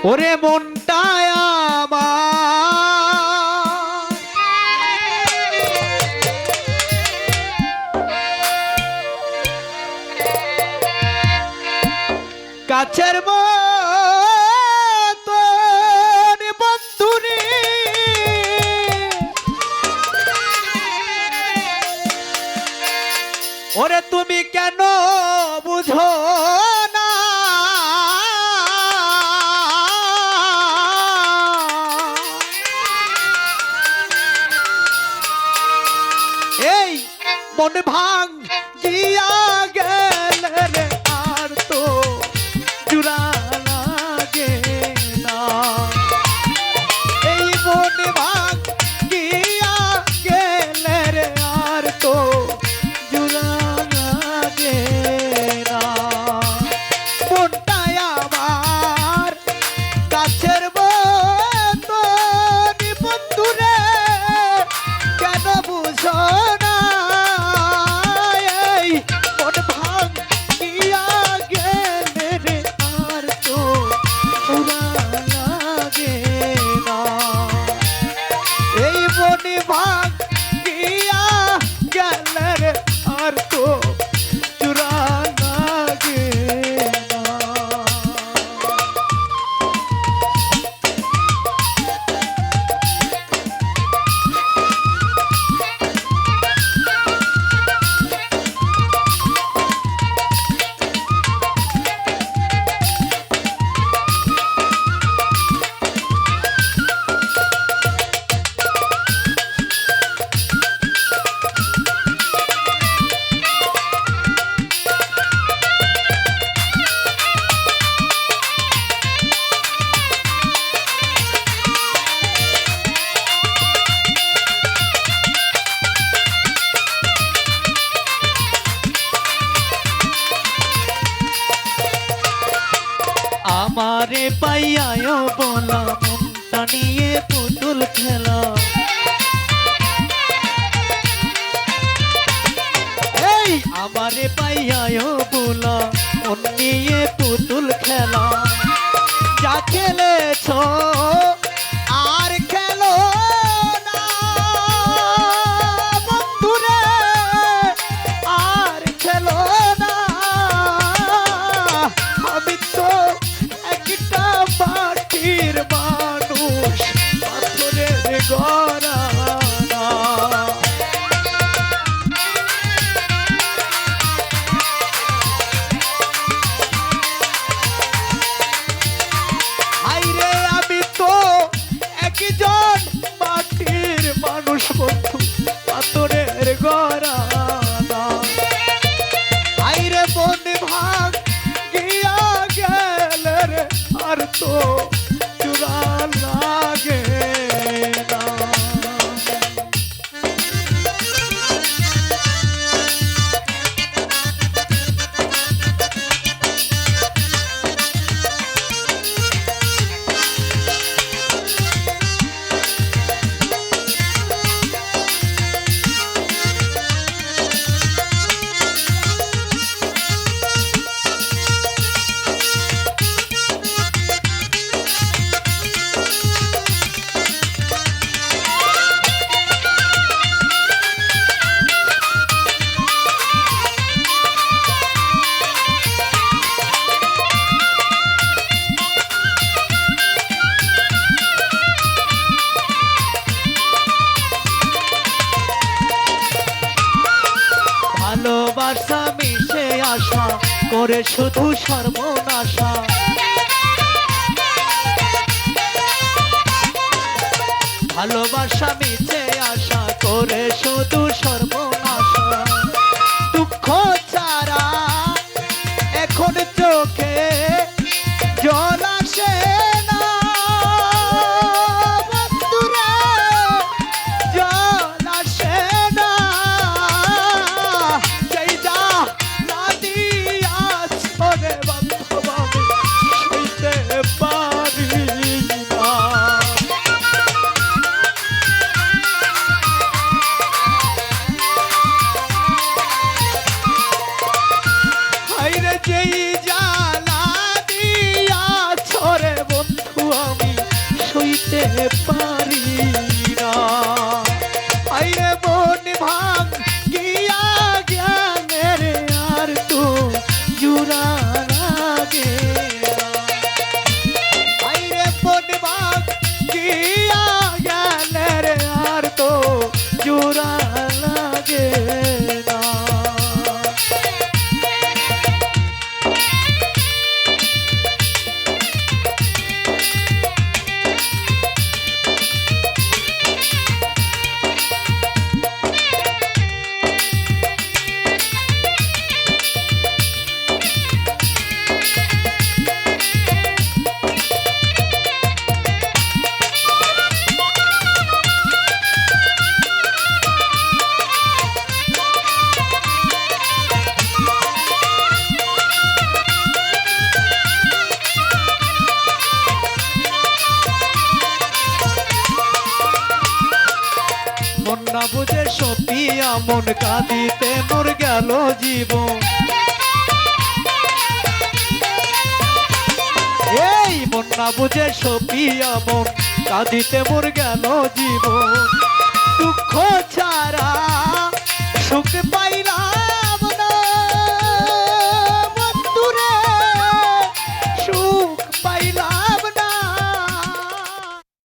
ওরে মনটায় আমার কাছের মতন বন্ধুরে ওরে তুমি কেন বুঝো না এই মন ভাঙ গিয়া গেলে রে আর তো জুড়া লাগে না এই মন ভাঙ গিয়া গেলে রে আর তো জুড়া লাগে না মনটাই আমার কাছের মতন বন্ধুরে কেন বুঝো না এই মন ভাঙিয়া গেলে রে আর তো জুড়া লাগে না এই মন ভাঙিয়া গেলে রে আর তো জুড়া লাগে না আমারে পাইয়ায় বলা মনটা নিয়ে পুতুল খেলা এই আমারে পাইয়ায় বলা মন নিয়ে পুতুল খেলা যা খেলেছ আর খেলো না বন্ধুরে আর খেলো না আমি তো একটা মাটির মানুষ পাথরের গড়া না হাইরে আমি তো একজন মাটির মানুষ বন্ধু পাথরের গড়া না হাইরে মন ভাগ গিয়া গেলে রে আর তো জুড়া লাগে না ভালোবাসা মিশে আসা করে শুধু সর্বনাশা ভালোবাসা মিশে আসা করে শুধু সর্বনাশা দুঃখ ছাড়া এখন চোখে জল আসে না বন্ধুরে জল আসে না সেইটা নাদি আসরে বান্ধব আমি সইতে পারি না বুঝে সপিয়া মন কাঁদিতে মোর গেল জীবন এই মন না বুঝে সপিয়া মন কাঁদিতে মোর গেল জীবন দুঃখ ছাড়া